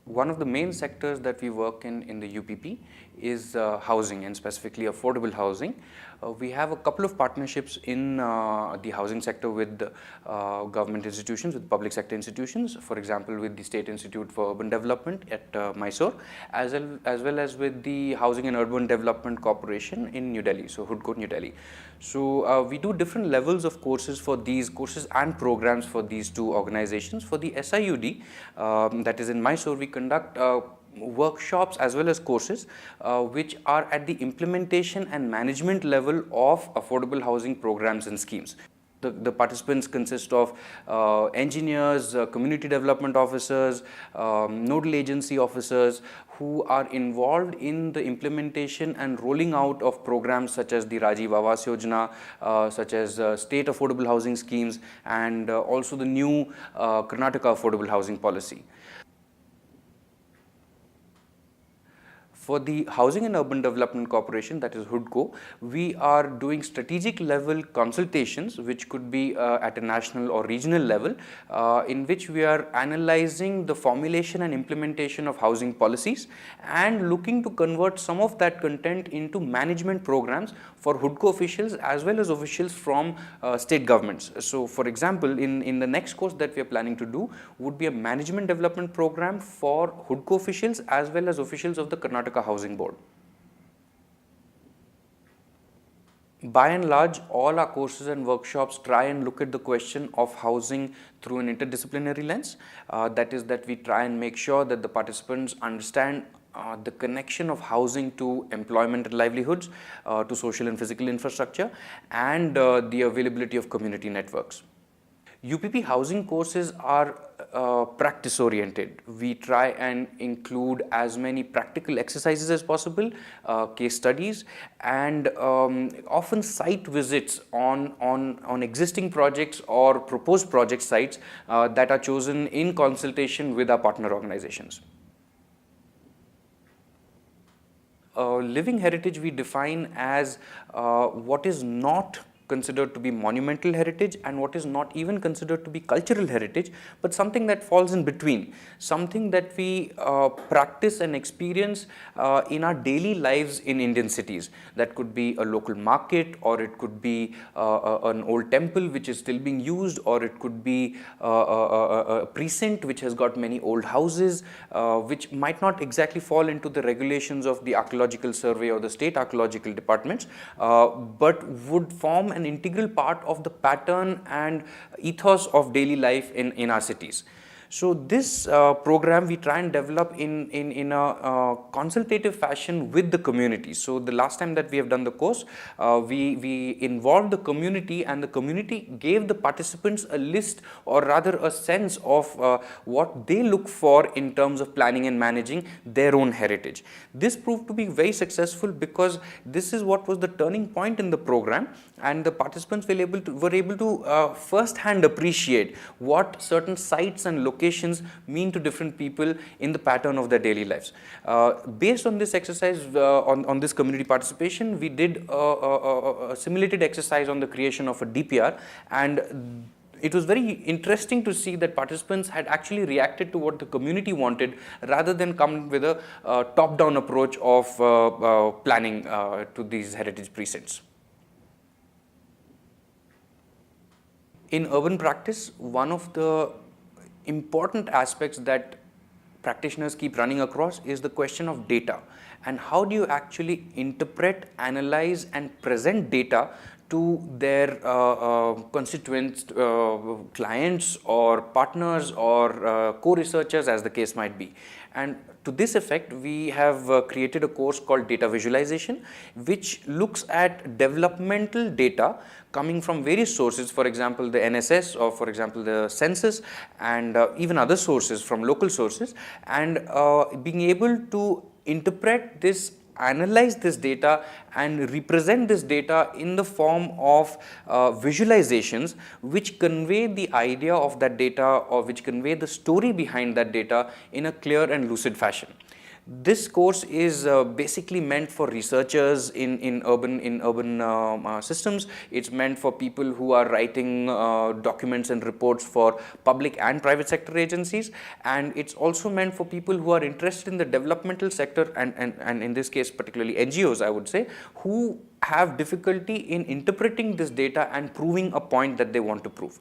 One of the main sectors that we work in the UPP is housing, and specifically affordable housing. We have a couple of partnerships in the housing sector with government institutions, with public sector institutions, for example with the State Institute for Urban Development at Mysore, as well as with the Housing and Urban Development Corporation in New Delhi, so HUDCO New Delhi. So we do different levels of courses for these courses and programs for these two organizations. For the SIUD, that is in Mysore, we conduct workshops as well as courses which are at the implementation and management level of affordable housing programs and schemes. The participants consist of engineers, community development officers, nodal agency officers who are involved in the implementation and rolling out of programs such as the Rajiv Awas Yojana, such as state affordable housing schemes, and also the new Karnataka affordable housing policy. For the Housing and Urban Development Corporation, that is HUDCO, we are doing strategic level consultations, which could be at a national or regional level, in which we are analyzing the formulation and implementation of housing policies and looking to convert some of that content into management programs for HUDCO officials as well as officials from state governments. So, for example, in the next course that we are planning to do would be a management development program for HUDCO officials as well as officials of the Karnataka Housing Board. By and large, all our courses and workshops try and look at the question of housing through an interdisciplinary lens. That is, that we try and make sure that the participants understand the connection of housing to employment and livelihoods, to social and physical infrastructure, and the availability of community networks. UPP housing courses are practice oriented. We try and include as many practical exercises as possible, case studies, and often site visits on existing projects or proposed project sites that are chosen in consultation with our partner organizations. Living heritage we define as what is not considered to be monumental heritage and what is not even considered to be cultural heritage, but something that falls in between, something that we practice and experience in our daily lives in Indian cities. That could be a local market, or it could be an old temple which is still being used, or it could be a precinct which has got many old houses which might not exactly fall into the regulations of the archaeological survey or the state archaeological departments, but would form an integral part of the pattern and ethos of daily life in our cities. So this program we try and develop in a consultative fashion with the community. So the last time that we have done the course, we involved the community, and the community gave the participants a list, or rather a sense of what they look for in terms of planning and managing their own heritage. This proved to be very successful because this is what was the turning point in the program, and the participants were able to first-hand appreciate what certain sites and locations mean to different people in the pattern of their daily lives. Based on this exercise, on this community participation, we did a simulated exercise on the creation of a DPR, and it was very interesting to see that participants had actually reacted to what the community wanted rather than come with a top-down approach of planning to these heritage precincts. In urban practice, one of the important aspects that practitioners keep running across is the question of data, and how do you actually interpret, analyze, and present data to their constituents, clients or partners or co-researchers, as the case might be. And to this effect, we have created a course called Data Visualization, which looks at developmental data coming from various sources, for example the NSS, or for example the census, and even other sources from local sources, and being able to interpret this, analyze this data, and represent this data in the form of visualizations which convey the idea of that data, or which convey the story behind that data in a clear and lucid fashion. This course is basically meant for researchers in urban systems. It's meant for people who are writing documents and reports for public and private sector agencies, and it's also meant for people who are interested in the developmental sector and in this case particularly NGOs, I would say, who have difficulty in interpreting this data and proving a point that they want to prove.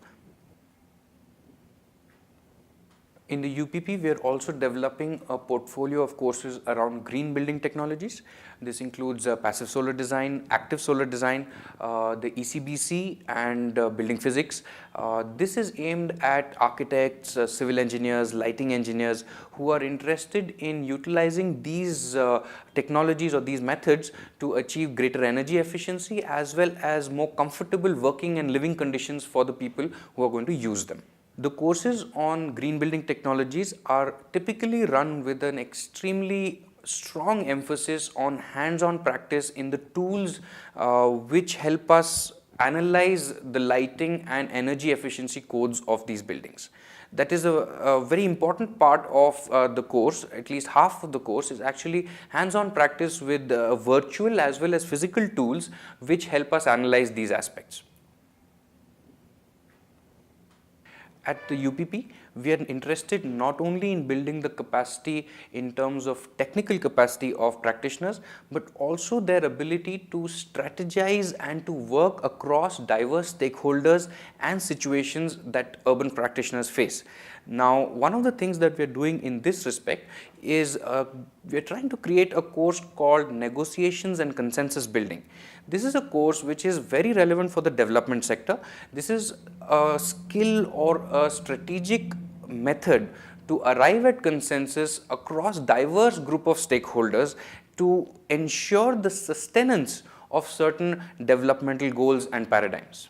In the UPP, we are also developing a portfolio of courses around green building technologies. This includes passive solar design, active solar design, the ECBC, and building physics. This is aimed at architects, civil engineers, lighting engineers who are interested in utilizing these technologies or these methods to achieve greater energy efficiency as well as more comfortable working and living conditions for the people who are going to use them. The courses on green building technologies are typically run with an extremely strong emphasis on hands-on practice in the tools which help us analyze the lighting and energy efficiency codes of these buildings. That is a very important part of the course. At least half of the course is actually hands-on practice with virtual as well as physical tools which help us analyze these aspects. At the UPP, we are interested not only in building the capacity in terms of technical capacity of practitioners, but also their ability to strategize and to work across diverse stakeholders and situations that urban practitioners face. Now, one of the things that we are doing in this respect is we are trying to create a course called Negotiations and Consensus Building. This is a course which is very relevant for the development sector. This is a skill or a strategic method to arrive at consensus across diverse group of stakeholders to ensure the sustenance of certain developmental goals and paradigms.